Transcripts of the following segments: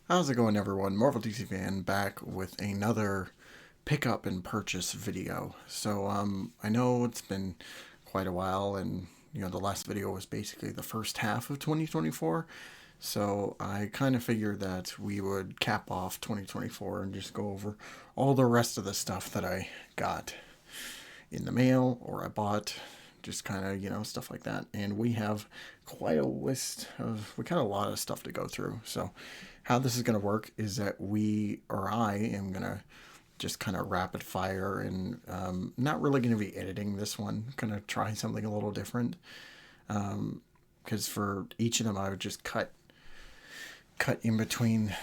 How's it going, everyone? Marvel DC fan back with another pick up and purchase video. I know it's been quite a while, and the last video was basically the first half of 2024. So I kind of figured that we would cap off 2024 and just go over all the rest of the stuff that I got in the mail or I bought, just kind of, stuff like that. And we have quite a list of, we got a lot of stuff to go through. So, how this is going to work is that I am going to just kind of rapid fire and not really going to be editing this one. Going to try something a little different. Because for each of them, I would just cut in between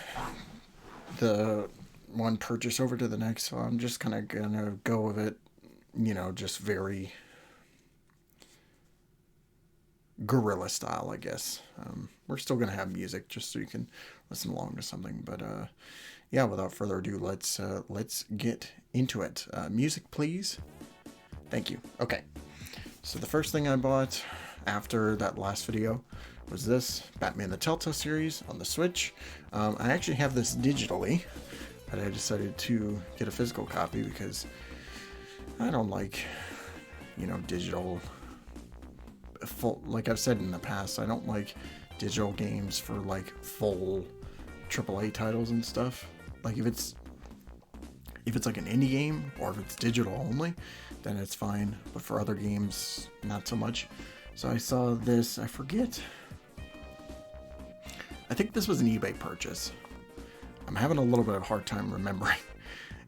the one purchase over to the next. So I'm just kind of going to go with it, just very guerrilla style, I guess. We're still gonna have music just so you can listen along to something, but yeah. Without further ado, let's get into it. Music, please. Thank you. Okay. So the first thing I bought after that last video was this Batman the Telltale series on the Switch. I actually have this digitally, but I decided to get a physical copy because I don't like, digital full, like I've said in the past, I don't like digital games for like full AAA titles and stuff. Like if it's like an indie game or if it's digital only, then it's fine. But for other games, not so much. So I saw this, I forget. I think this was an eBay purchase. I'm having a little bit of a hard time remembering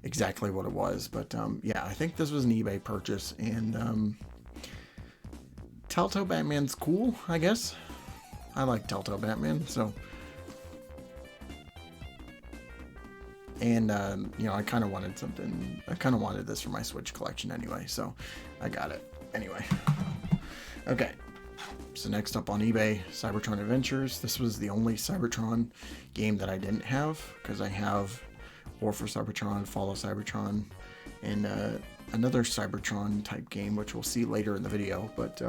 exactly what it was, but yeah, I think this was an eBay purchase, and Telltale Batman's cool, I guess. I like Telltale Batman, so. And, I kind of wanted something. I kind of wanted this for my Switch collection anyway, so I got it. Anyway. Okay. So next up on eBay, Cybertron Adventures. This was the only Cybertron game that I didn't have, because I have War for Cybertron, Fall of Cybertron, and another Cybertron type game, which we'll see later in the video. But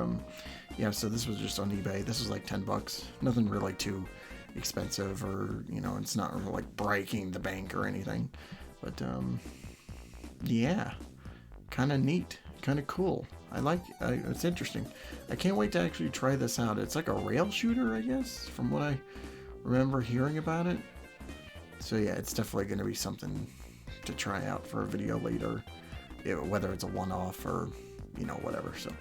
yeah, so this was just on eBay. This was like $10. Nothing really too expensive, or it's not really like breaking the bank or anything. But yeah, kind of neat, kind of cool. It's interesting. I can't wait to actually try this out. It's like a rail shooter, I guess, from what I remember hearing about it. So yeah, it's definitely going to be something to try out for a video later, whether it's a one-off or whatever. So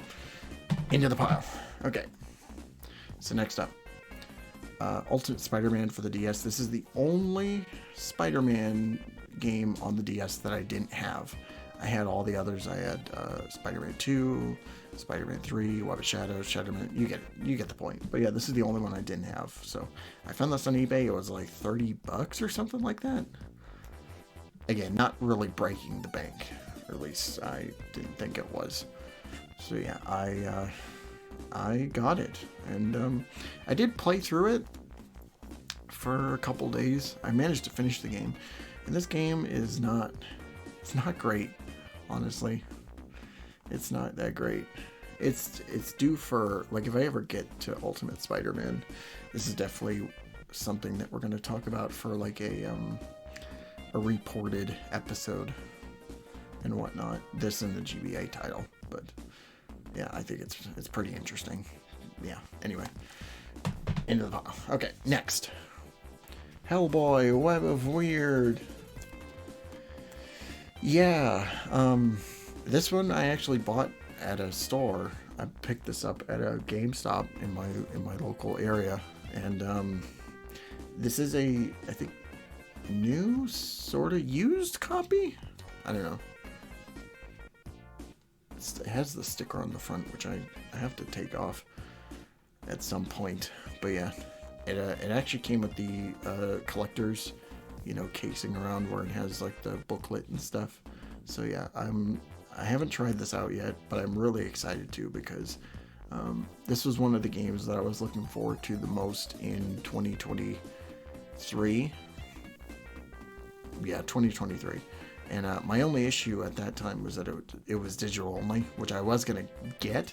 into the pile. Okay. So next up, Ultimate Spider-Man for the DS. This is the only Spider-Man game on the DS that I didn't have. I had all the others. I had Spider-Man 2, Spider-Man 3, Web of Shadows, Shadowman. You get the point. But yeah, this is the only one I didn't have. So I found this on eBay. It was like $30 or something like that. Again, not really breaking the bank. Or at least I didn't think it was. So yeah, I got it, and I did play through it for a couple days. I managed to finish the game, and this game is not great, honestly. It's not that great. It's due for, like, if I ever get to Ultimate Spider-Man, this is definitely something that we're going to talk about for like a reported episode and whatnot. This and the GBA title, but yeah, I think it's pretty interesting. Yeah. Anyway, into the pile. Okay, next, Hellboy: Web of Weird. Yeah, this one I actually bought at a store. I picked this up at a GameStop in my local area, and this is I think, new sort of used copy. I don't know. It has the sticker on the front, which I have to take off at some point. But yeah, it actually came with the collector's casing around where it has like the booklet and stuff. So yeah, I haven't tried this out yet, but I'm really excited to, because this was one of the games that I was looking forward to the most in 2023. Yeah, 2023. And my only issue at that time was that it was digital only, which I was gonna get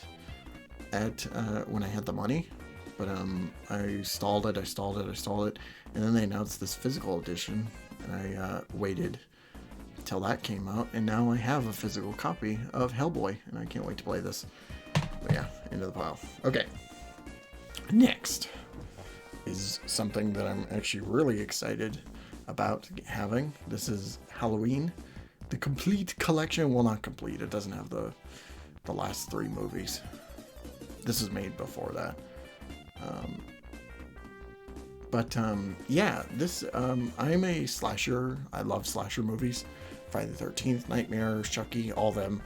at when I had the money, but I stalled it, and then they announced this physical edition, and I waited till that came out, and now I have a physical copy of Hellboy, and I can't wait to play this. But yeah, into the pile. Okay, next is something that I'm actually really excited about having. This is Halloween, the complete collection. Well, not complete, it doesn't have the last 3 movies. This was made before that. Yeah, this, I'm a slasher. I love slasher movies. Friday the 13th, Nightmare, Chucky, all them.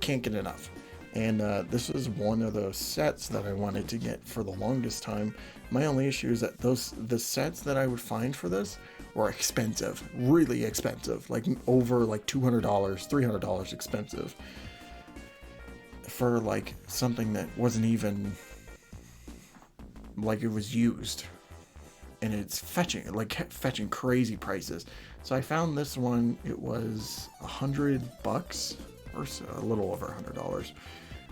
Can't get enough. And this was one of those sets that I wanted to get for the longest time. My only issue is that the sets that I would find for this were expensive, really expensive, like over like $200, $300 expensive for like something that wasn't even like it was used. And it's fetching crazy prices. So I found this one. It was $100 or so, a little over $100,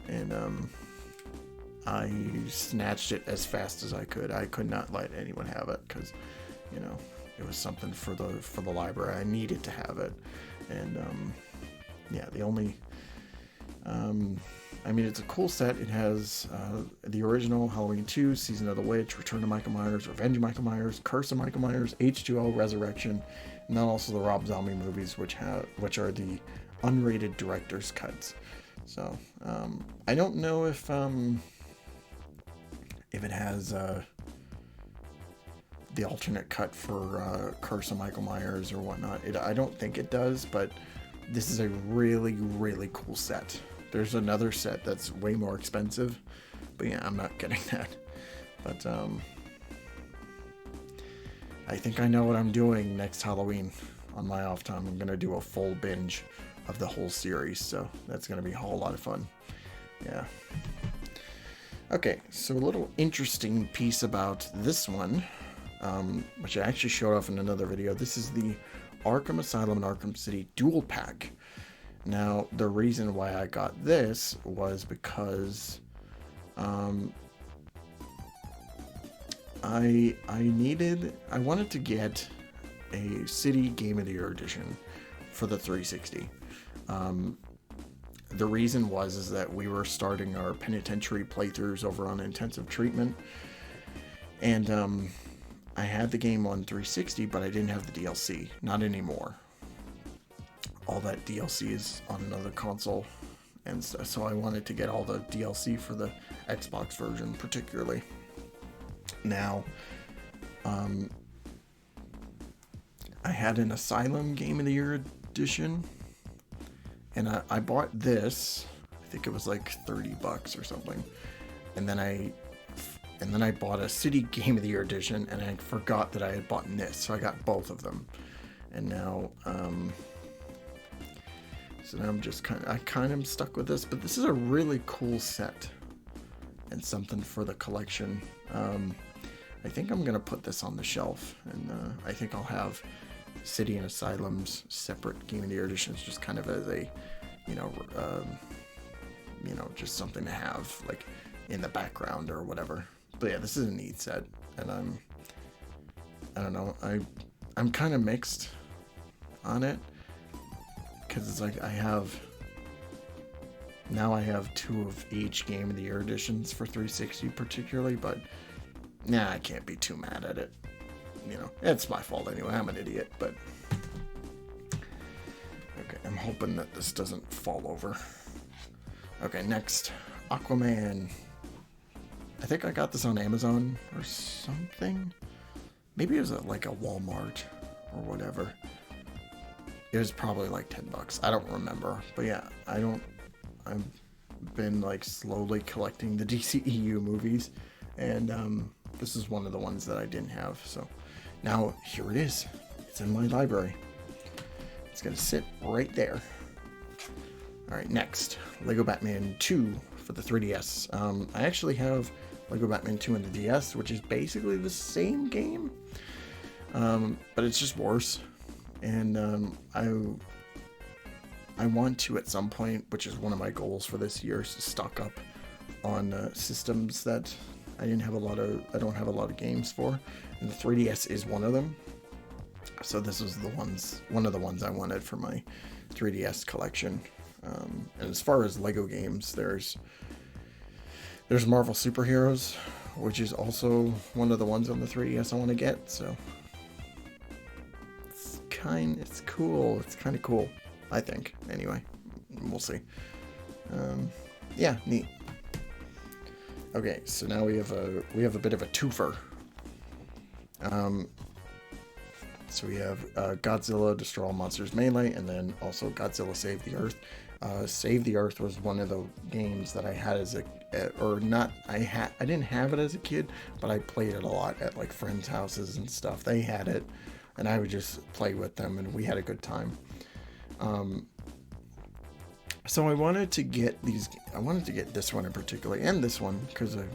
and I snatched it as fast as I could. I could not let anyone have it because, you know, it was something for the library. I needed to have it, and yeah, the only. I mean, it's a cool set. It has the original Halloween 2, Season of the Witch, Return of Michael Myers, Revenge of Michael Myers, Curse of Michael Myers, H2O, Resurrection, and then also the Rob Zombie movies, which are the unrated director's cuts. So I don't know if it has the alternate cut for Curse of Michael Myers or whatnot. I don't think it does, but this is a really, really cool set. There's another set that's way more expensive, but yeah, I'm not getting that. But I think I know what I'm doing next Halloween on my off time. I'm gonna do a full binge of the whole series, so that's gonna be a whole lot of fun. Yeah. Okay, so a little interesting piece about this one, which I actually showed off in another video. This is the Arkham Asylum and Arkham City dual pack. Now, the reason why I got this was because I wanted to get a City Game of the Year edition for the 360. The reason is that we were starting our penitentiary playthroughs over on Intensive Treatment, and I had the game on 360, but I didn't have the DLC. Not anymore. All that DLC is on another console, and so I wanted to get all the DLC for the Xbox version, particularly. Now, I had an Asylum Game of the Year edition, and I bought this. I think it was like $30 or something, and then I bought a City Game of the Year edition, and I forgot that I had bought this, so I got both of them, and now so now I'm just kind of stuck with this, but this is a really cool set and something for the collection. I think I'm gonna put this on the shelf, and I think I'll have City and Asylum's separate Game of the Year editions, just kind of as a, just something to have like in the background or whatever. But yeah, this is a neat set, and I don't know, I'm kind of mixed on it. Because it's like I have 2 of each Game of the Year editions for 360 particularly, but nah, I can't be too mad at it. You know, it's my fault anyway. I'm an idiot, but okay, I'm hoping that this doesn't fall over. Okay, next, Aquaman. I think I got this on Amazon or something. Maybe it was at like a Walmart or whatever. It was probably like $10. I don't remember. But yeah, I've been like slowly collecting the DCEU movies, and this is one of the ones that I didn't have. So now here it is. It's in my library. It's gonna sit right there. All right, next, Lego Batman 2 for the 3DS. I actually have Lego Batman 2 in the DS, which is basically the same game, but it's just worse. And I want to at some point, which is one of my goals for this year, is to stock up on systems that I don't have a lot of games for, and the 3DS is one of them. So this was one of the ones I wanted for my 3DS collection. And as far as Lego games, there's Marvel Superheroes, which is also one of the ones on the 3DS I want to get. So it's cool. It's kind of cool, I think. Anyway, we'll see. Yeah, neat. Okay, so now we have a bit of a twofer. So we have Godzilla Destroy All Monsters Melee, and then also Godzilla Save the Earth. Save the Earth was one of the games that I had as a, I didn't have it as a kid, but I played it a lot at like friends' houses and stuff. They had it, and I would just play with them, and we had a good time. So I wanted to get this one in particular, and this one, because I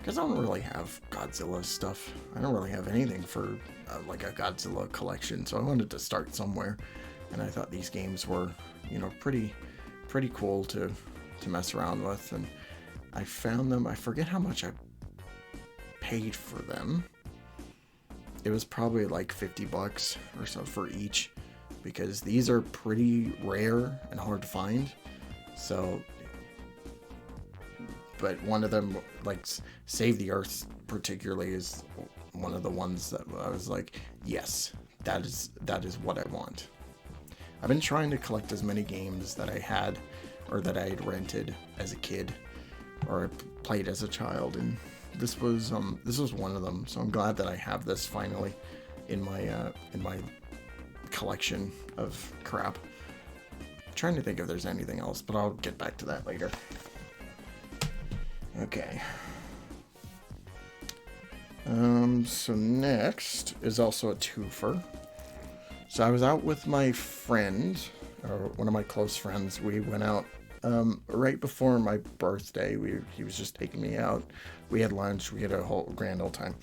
don't really have Godzilla stuff. I don't really have anything for like a Godzilla collection, so I wanted to start somewhere, and I thought these games were, pretty cool to mess around with, and I found them. I forget how much I paid for them. It was probably like $50 or so for each, because these are pretty rare and hard to find. So, but one of them, like Save the Earth particularly, is one of the ones that I was like, yes, that is what I want. I've been trying to collect as many games that I had, or that I had rented as a kid, or I played as a child, and this was one of them. So I'm glad that I have this finally in my collection of crap. I'm trying to think if there's anything else, but I'll get back to that later. Okay. So next is also a twofer. So I was out with my friend, or one of my close friends. We went out right before my birthday. He was just taking me out. We had lunch. We had a whole grand old time.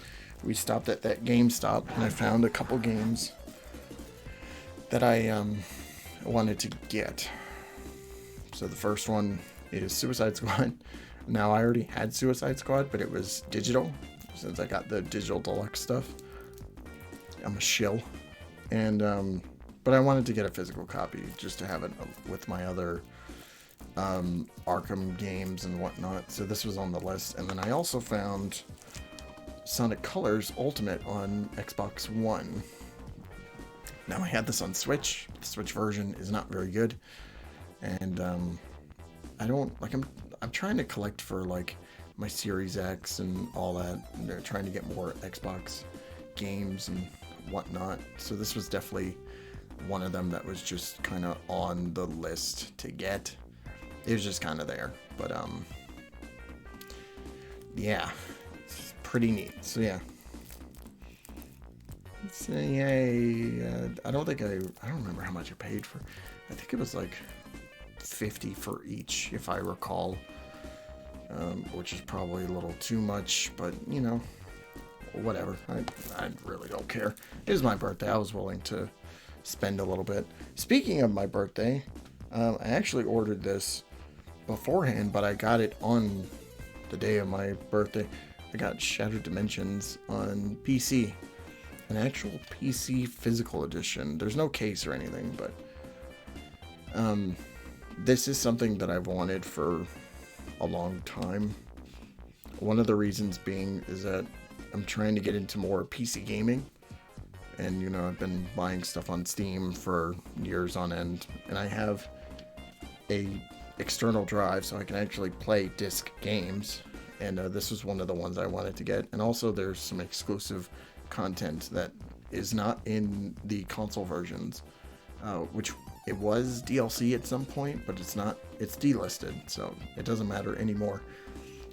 We stopped at that GameStop, and I found a couple games that I wanted to get. So the first one is Suicide Squad. Now, I already had Suicide Squad, but it was digital, since I got the digital deluxe stuff. I'm a shill. And but I wanted to get a physical copy just to have it with my other Arkham games and whatnot. So this was on the list. And then I also found Sonic Colors Ultimate on Xbox One. Now, I had this on Switch. The Switch version is not very good, and I don't like. I'm trying to collect for like my Series X and all that. And they're trying to get more Xbox games and whatnot. So this was definitely one of them that was just kind of on the list to get. It was just kind of there, but yeah, it's pretty neat. So yeah. So, yay. I don't remember how much I paid for. I think it was like $50 for each, if I recall, which is probably a little too much, but whatever. I really don't care. It was my birthday. I was willing to spend a little bit. Speaking of my birthday, I actually ordered this beforehand, but I got it on the day of my birthday. I got Shattered Dimensions on PC. An actual PC physical edition. There's no case or anything, but this is something that I've wanted for a long time. One of the reasons being is that I'm trying to get into more PC gaming, and I've been buying stuff on Steam for years on end, and I have a external drive so I can actually play disc games, and this was one of the ones I wanted to get. And also there's some exclusive content that is not in the console versions, which it was DLC at some point, but it's delisted, so it doesn't matter anymore.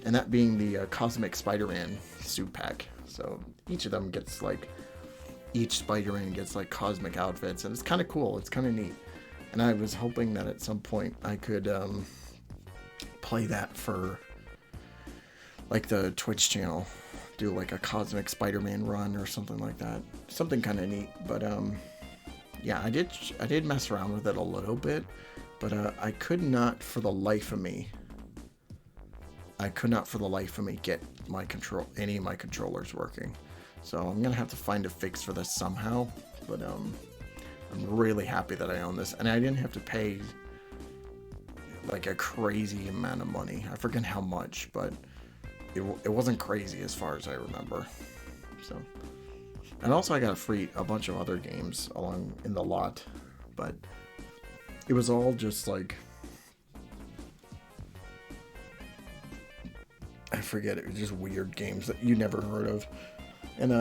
And that being the Cosmic Spider-Man suit pack. So each Spider-Man gets like cosmic outfits, and it's kind of cool. It's kind of neat. And I was hoping that at some point I could play that for like the Twitch channel, do like a Cosmic Spider-Man run or something like that. Something kind of neat. But yeah, I did mess around with it a little bit, but I could not for the life of me I could not for the life of me get any of my controllers working. So I'm gonna have to find a fix for this somehow. But I'm really happy that I own this, and I didn't have to pay like a crazy amount of money. I forget how much, but it wasn't crazy as far as I remember. So, and also I got a bunch of other games along in the lot, but it was all just like, I forget, it was just weird games that you never heard of. And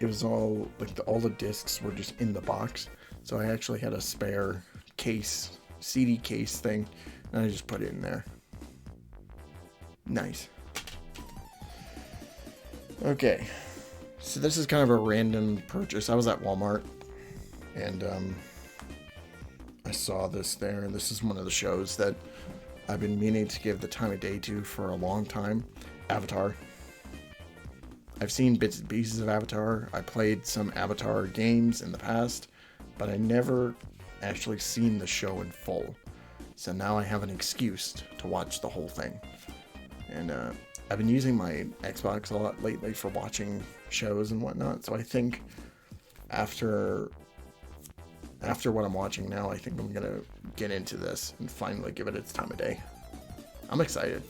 it was all like all the discs were just in the box. So I actually had a spare case, CD case thing, and I just put it in there. Nice. Okay, so this is kind of a random purchase. I was at Walmart, and I saw this there, and this is one of the shows that I've been meaning to give the time of day to for a long time. Avatar. I've seen bits and pieces of Avatar. I played some Avatar games in the past, but I never actually seen the show in full. So now I have an excuse to watch the whole thing. And I've been using my Xbox a lot lately for watching shows and whatnot. So I think after what I'm watching now, I think I'm going to get into this and finally give it its time of day. I'm excited.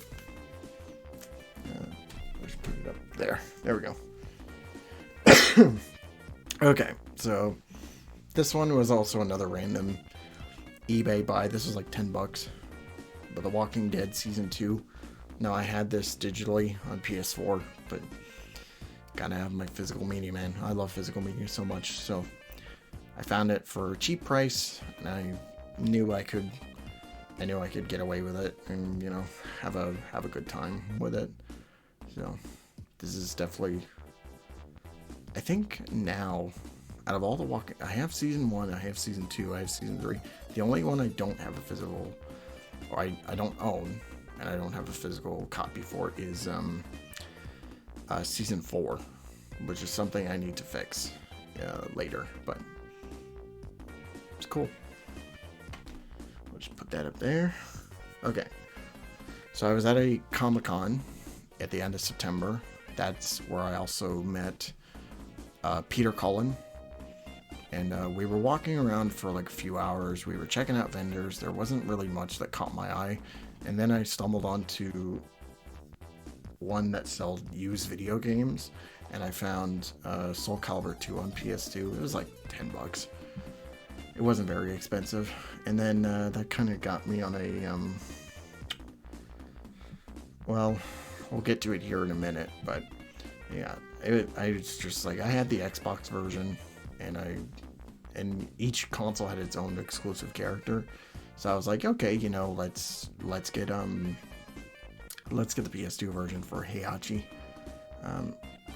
Let's put it up there. There we go. Okay, so this one was also another random eBay buy. This was like $10. But The Walking Dead Season 2. Now, I had this digitally on PS4, but gotta have my physical media, man. I love physical media so much. So I found it for a cheap price, and I knew I could get away with it, and have a good time with it. So this is definitely, I think now, out of all the I have Season 1, I have Season 2, I have Season 3. The only one I don't have a physical, or I don't own, and I don't have a physical copy for is Season 4, which is something I need to fix later, but it's cool. We'll just put that up there. Okay, so I was at a Comic-Con at the end of September. That's where I also met Peter Cullen, and we were walking around for like a few hours. We were checking out vendors. There wasn't really much that caught my eye, and then I stumbled onto one that sold used video games, and I found Soul Calibur 2 on PS2. It was like $10. It wasn't very expensive, and then that kind of got me on a well, we'll get to it here in a minute, but yeah, I was just like, I had the Xbox version, and each console had its own exclusive character. So I was like, okay, let's get the PS2 version for Heihachi.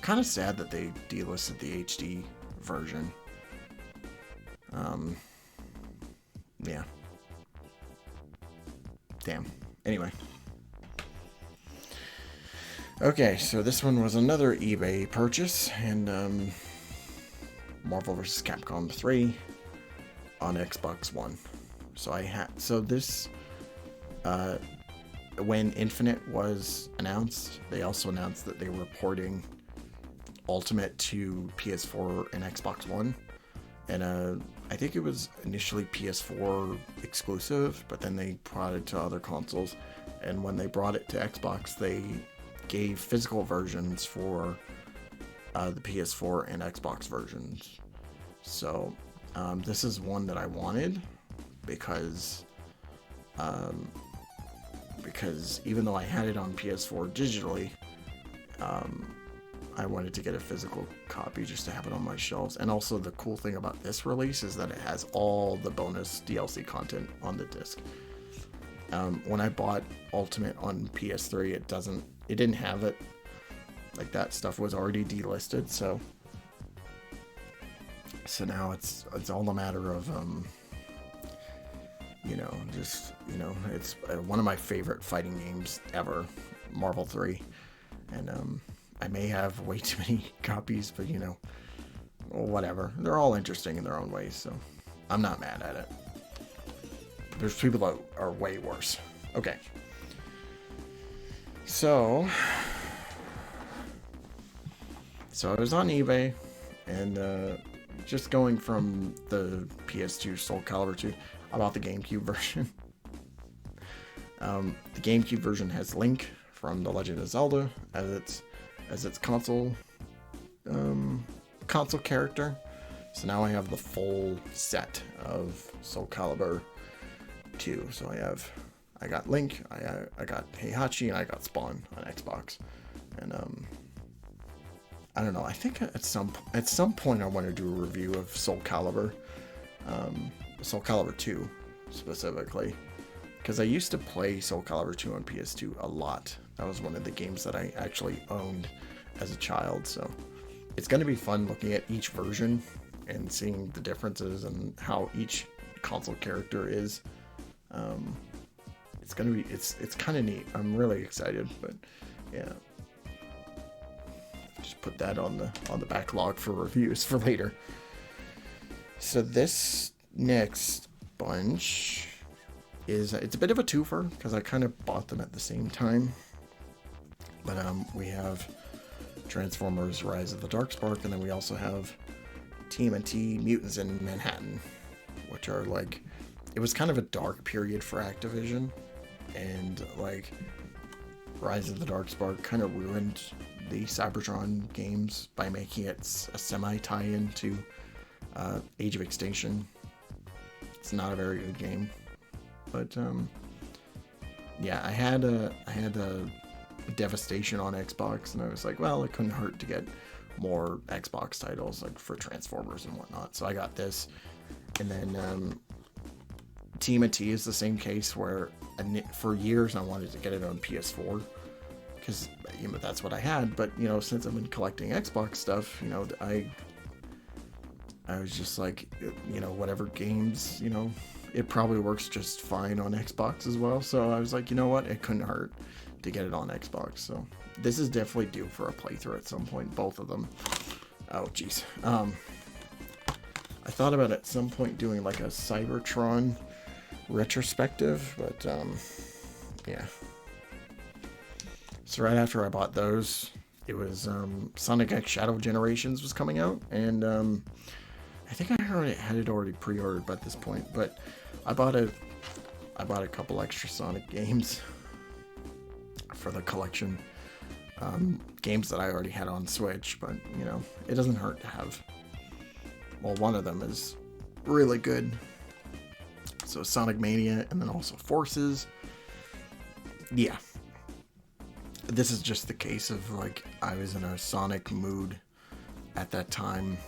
Kind of sad that they delisted the HD version. Yeah. Damn. Anyway. Okay, so this one was another eBay purchase, and Marvel vs. Capcom 3 on Xbox One. So this when Infinite was announced, they also announced that they were porting Ultimate to PS4 and Xbox One, and I think it was initially PS4 exclusive, but then they brought it to other consoles, and when they brought it to Xbox, they gave physical versions for the PS4 and Xbox versions. So this is one that I wanted because even though I had it on PS4 digitally, I wanted to get a physical copy just to have it on my shelves. And also the cool thing about this release is that it has all the bonus DLC content on the disc. When I bought Ultimate on PS3, it didn't have it. Like, that stuff was already delisted, so now it's all a matter of it's one of my favorite fighting games ever, Marvel 3, and I may have way too many copies, but whatever. They're all interesting in their own ways, so I'm not mad at it. There's people that are way worse. Okay. So I was on eBay, and just going from the PS2 Soul Calibur 2, I bought the GameCube version. The GameCube version has Link from The Legend of Zelda as its console character. So now I have the full set of Soul Calibur 2. So I got Link, I got Heihachi, and I got Spawn on Xbox. And I don't know. I think at some point I want to do a review of Soul Calibur 2 specifically, because I used to play Soul Calibur 2 on PS2 a lot. That was one of the games that I actually owned as a child. So it's going to be fun looking at each version and seeing the differences and how each console character is. It's kind of neat. I'm really excited, but yeah. Just put that on the backlog for reviews for later. So this next bunch it's a bit of a twofer because I kind of bought them at the same time. But we have Transformers Rise of the Darkspark, and then we also have TMNT Mutants in Manhattan, which are like, it was kind of a dark period for Activision, and like Rise of the Darkspark kind of ruined the Cybertron games by making it a semi tie-in to Age of Extinction. It's not a very good game, but yeah, I had a Devastation on Xbox, and I was like, well, it couldn't hurt to get more Xbox titles like for Transformers and whatnot. So I got this, and then TMNT is the same case where for years I wanted to get it on PS4 because that's what I had. But since I've been collecting Xbox stuff, I was just like, whatever games, it probably works just fine on Xbox as well. So I was like, you know what, it couldn't hurt to get it on Xbox. So this is definitely due for a playthrough at some point, both of them. Oh geez. I thought about at some point doing like a Cybertron retrospective, but yeah. So right after I bought those, it was Sonic X Shadow Generations was coming out, and I think I had it already pre-ordered by this point, but I bought a couple extra Sonic games for the collection. Games that I already had on Switch, but it doesn't hurt to have. Well, one of them is really good. So Sonic Mania, and then also Forces. Yeah. This is just the case of like, I was in a Sonic mood at that time,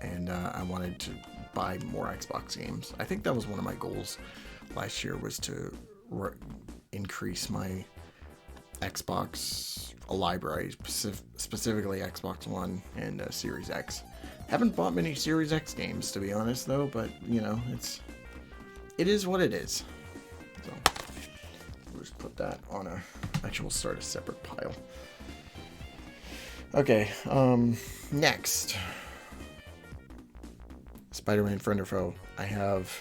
and I wanted to buy more Xbox games. I think that was one of my goals last year, was to increase my Xbox library, specifically Xbox One and Series X. Haven't bought many Series X games, to be honest, though, but it is what it is. So we'll just put that on actually we'll start a separate pile. Okay, next, Spider-Man Friend or Foe. I have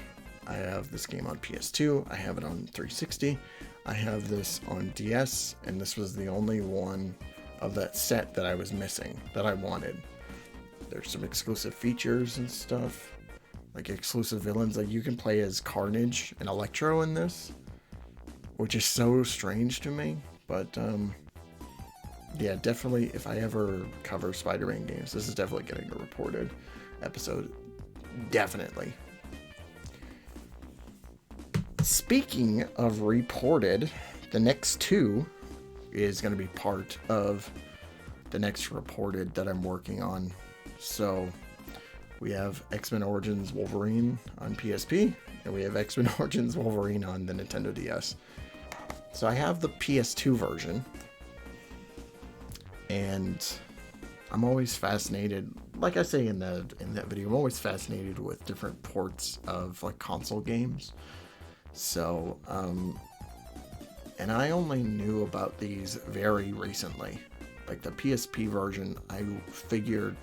this game on PS2. I have it on 360. I have this on DS, and this was the only one of that set that I was missing, that I wanted. There's some exclusive features and stuff, like exclusive villains. Like you can play as Carnage and Electro in this, which is so strange to me. But yeah, definitely, if I ever cover Spider-Man games, this is definitely getting a reported episode. Definitely. Speaking of reported, the next two is going to be part of the next reported that I'm working on. So we have X-Men Origins Wolverine on PSP, and we have X-Men Origins Wolverine on the Nintendo DS. So I have the PS2 version, and I'm always fascinated, like I say in that video, I'm always fascinated with different ports of like console games. So, and I only knew about these very recently. Like the PSP version, I figured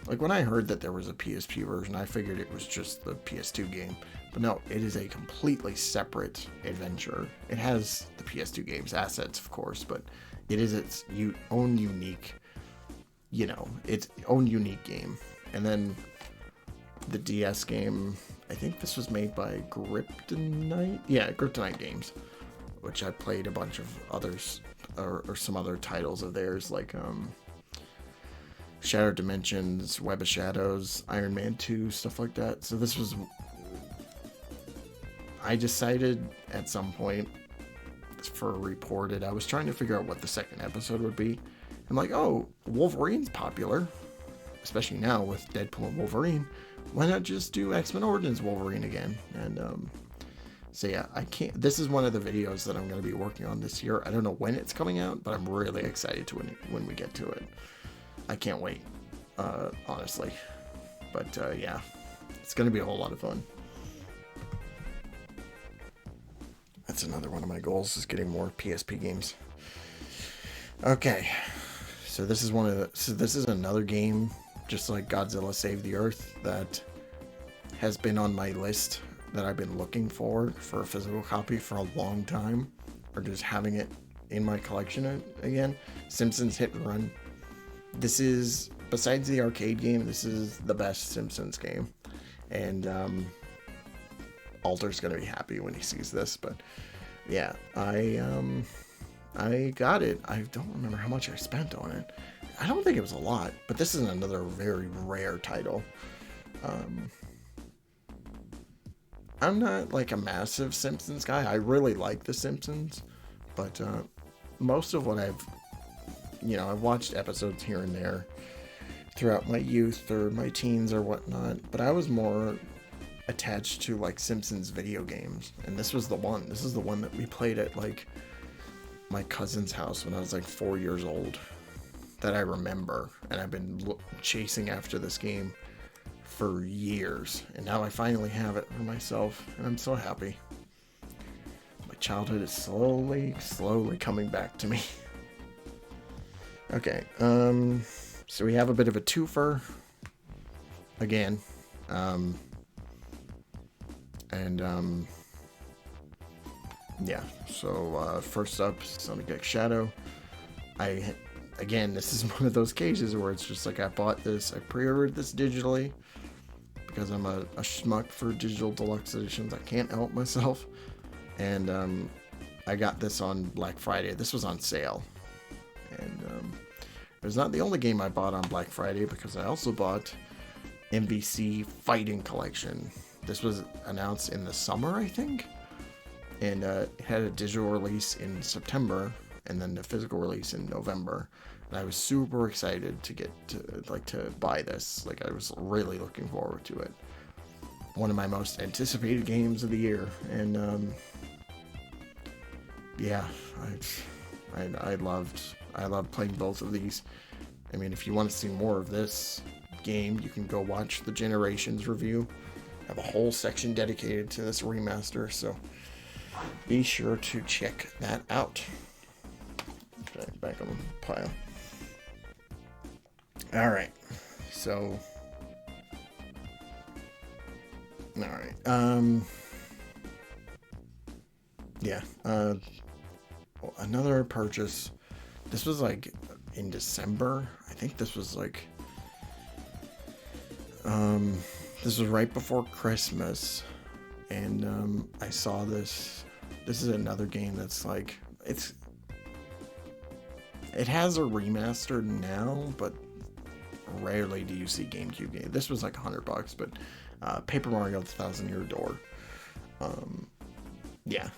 Like, when I heard that there was a PSP version, I figured it was just the PS2 game. But no, it is a completely separate adventure. It has the PS2 game's assets, of course, but it is its own unique, its own unique game. And then the DS game, I think this was made by Kryptonite? Yeah, Kryptonite Games, which I played a bunch of others, or some other titles of theirs, like Shattered Dimensions, Web of Shadows, Iron Man 2, stuff like that. So this was... I decided at some point for Reported, I was trying to figure out what the second episode would be. I'm like, oh, Wolverine's popular, especially now with Deadpool and Wolverine. Why not just do X-Men Origins Wolverine again? And so yeah, I can't. This is one of the videos that I'm going to be working on this year. I don't know when it's coming out, but I'm really excited to when we get to it. I can't wait, honestly. But yeah, it's going to be a whole lot of fun. That's another one of my goals, is getting more PSP games. Okay, so this is this is another game, just like Godzilla Save the Earth, that has been on my list that I've been looking for a physical copy for a long time, or just having it in my collection again. Simpsons Hit and Run. This is, besides the arcade game, this is the best Simpsons game. And Alter's gonna be happy when he sees this, but yeah, I got it. I don't remember how much I spent on it. I don't think it was a lot, but this is another very rare title. I'm not like a massive Simpsons guy. I really like The Simpsons, but most of what I've watched episodes here and there throughout my youth or my teens or whatnot, but I was more attached to like Simpsons video games, and this was the one. This is the one that we played at like my cousin's house when I was like 4 years old, that I remember, and I've been chasing after this game for years, and now I finally have it for myself, and I'm so happy. My childhood is slowly coming back to me. Okay, so we have a bit of a twofer again, yeah, so first up, Sonic X Shadow. Again, this is one of those cases where it's just like, I pre-ordered this digitally because I'm a schmuck for digital deluxe editions. I can't help myself, and I got this on Black Friday. This was on sale, and it was not the only game I bought on Black Friday, because I also bought MVC Fighting Collection. This was announced in the summer, I think, and it had a digital release in September, and then the physical release in November. And I was super excited to get to buy this. Like, I was really looking forward to it. One of my most anticipated games of the year, and yeah, I loved playing both of these. I mean, if you want to see more of this game, you can go watch the Generations review. I have a whole section dedicated to this remaster, so be sure to check that out. Okay, back on the pile. Alright, so... Alright, yeah, another purchase. This was like in December. I think this was like... this was right before Christmas, and I saw this. This is another game that's like, it has a remaster now, but rarely do you see GameCube game. This was like $100, but Paper Mario: The Thousand Year Door. Yeah,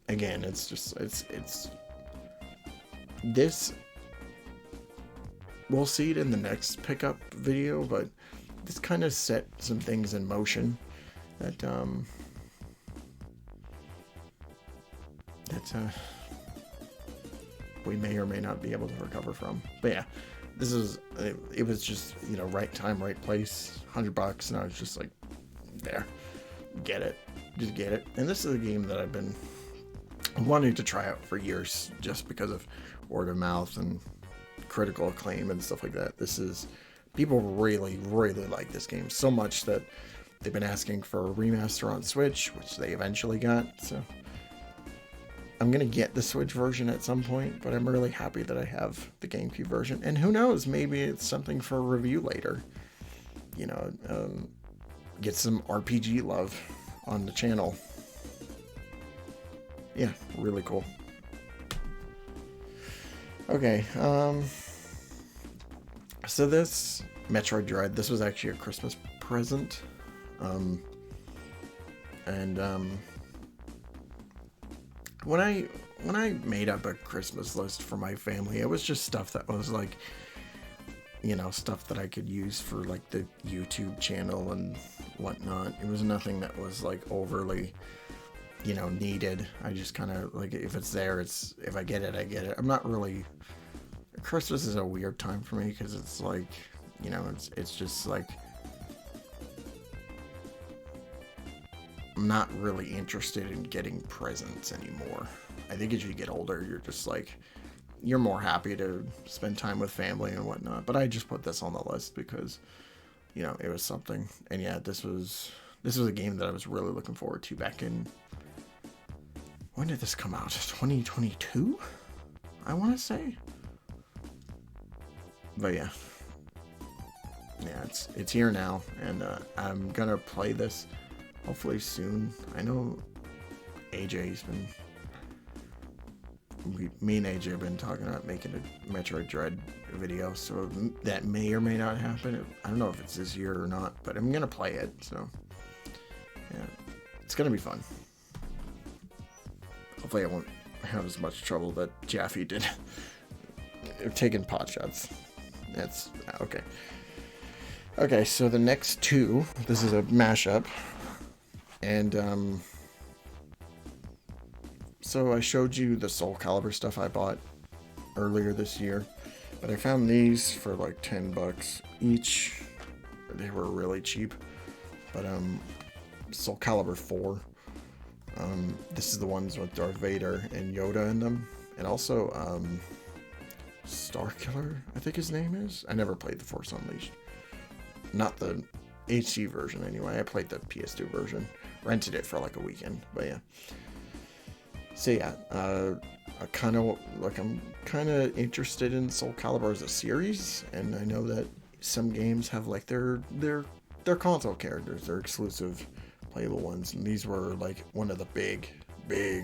again, it's just this. We'll see it in the next pickup video, but this kind of set some things in motion that we may or may not be able to recover from. But yeah, it was just, right time, right place, $100, and I was just like, there, get it, just get it. And this is a game that I've been wanting to try out for years, just because of word of mouth and critical acclaim and stuff like that. People really, really like this game so much that they've been asking for a remaster on Switch, which they eventually got. So I'm going to get the Switch version at some point, but I'm really happy that I have the GameCube version. And who knows, maybe it's something for a review later. Get some RPG love on the channel. Yeah, really cool. Okay, so this Metroid Dread, this was actually a Christmas present. When I made up a Christmas list for my family, it was just stuff that was like, stuff that I could use for like the YouTube channel and whatnot. It was nothing that was like overly, needed. I just kind of like, if it's there, if I get it, I get it. I'm not really, Christmas is a weird time for me because it's like, it's just like, I'm not really interested in getting presents anymore. I think as you get older, you're just like, you're more happy to spend time with family and whatnot. But I just put this on the list because, it was something. And yeah, this was a game that I was really looking forward to back in, when did this come out? 2022? I want to say. But yeah. Yeah, it's here now. And I'm going to play this hopefully soon. I know AJ's been... Me and AJ have been talking about making a Metroid Dread video, so that may or may not happen. I don't know if it's this year or not, but I'm gonna play it, so yeah, it's gonna be fun. Hopefully I won't have as much trouble that Jaffe did taking pot shots. That's okay. Okay, so the next two, this is a mashup, and so I showed you the Soul Calibur stuff I bought earlier this year, but I found these for like $10 each. They were really cheap, but Soul Calibur 4. This is the ones with Darth Vader and Yoda in them, and also Starkiller, I think his name is. I never played the Force Unleashed, not the HD version anyway. I played the PS2 version, rented it for like a weekend, but yeah. So yeah, I'm kind of interested in Soul Calibur as a series, and I know that some games have like their console characters, their exclusive playable ones, and these were like one of the big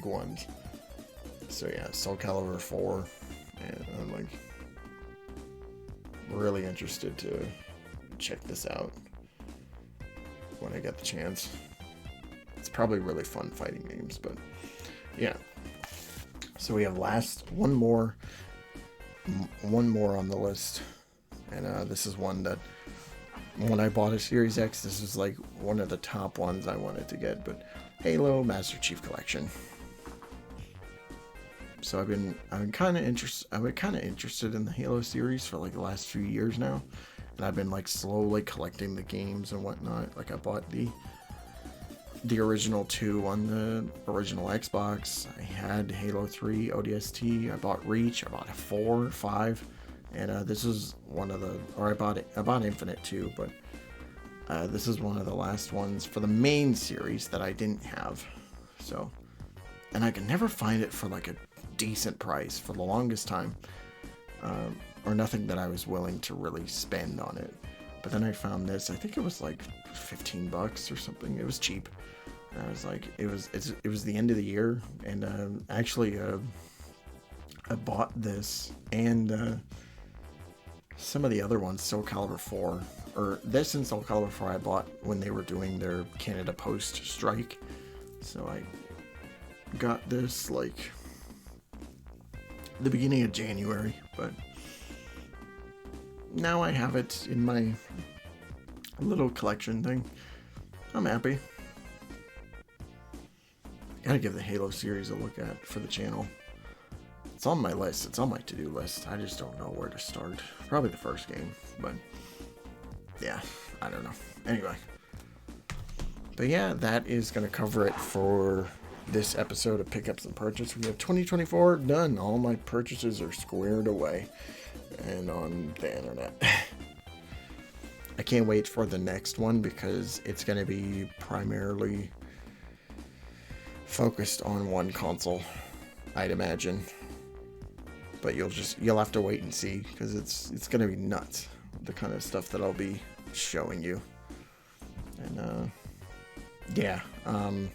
ones. So yeah, Soul Calibur 4, and I'm like really interested to check this out when I get the chance. It's probably really fun fighting games, but yeah. So we have one more on the list, and this is one that when I bought a Series X, this was like one of the top ones I wanted to get. But Halo Master Chief Collection. So I've been kind of interested in the Halo series for like the last few years now, and I've been like slowly collecting the games and whatnot. Like I bought the original 2 on the original Xbox. I had Halo 3 ODST. I bought Reach. I bought 4, 5, and this is one of the. Or I bought Infinite too, but this is one of the last ones for the main series that I didn't have. So, and I could never find it for like a decent price for the longest time, or nothing that I was willing to really spend on it. But then I found this. I think it was like $15 or something. It was cheap. And I was like, it was the end of the year, and actually, I bought this and some of the other ones, Soul Calibur 4, or this and Soul Calibur 4 I bought when they were doing their Canada Post strike. So I got this like the beginning of January, but now I have it in my little collection thing. I'm happy. Gotta give the Halo series a look at for the channel. It's on my list. It's on my to-do list. I just don't know where to start. Probably the first game, but yeah, I don't know. Anyway. But yeah, that is gonna cover it for this episode of Pickups and Purchase. We have 2024 done. All my purchases are squared away. and on the internet. I can't wait for the next one because it's going to be primarily focused on one console, I'd imagine. But you'll have to wait and see because it's going to be nuts, the kind of stuff that I'll be showing you. And yeah, I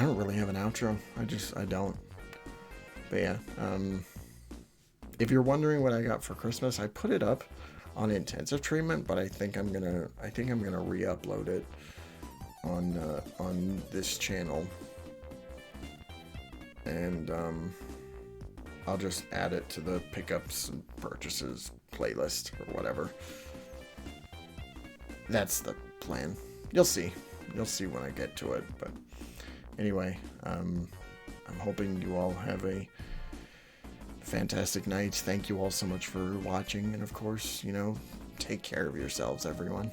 don't really have an outro. I don't. But yeah, if you're wondering what I got for Christmas, I put it up on intensive treatment, but I think I'm gonna re-upload it on this channel, and I'll just add it to the pickups and purchases playlist or whatever. That's the plan. You'll see when I get to it. But anyway, I'm hoping you all have a fantastic night. Thank you all so much for watching, and of course, take care of yourselves, everyone.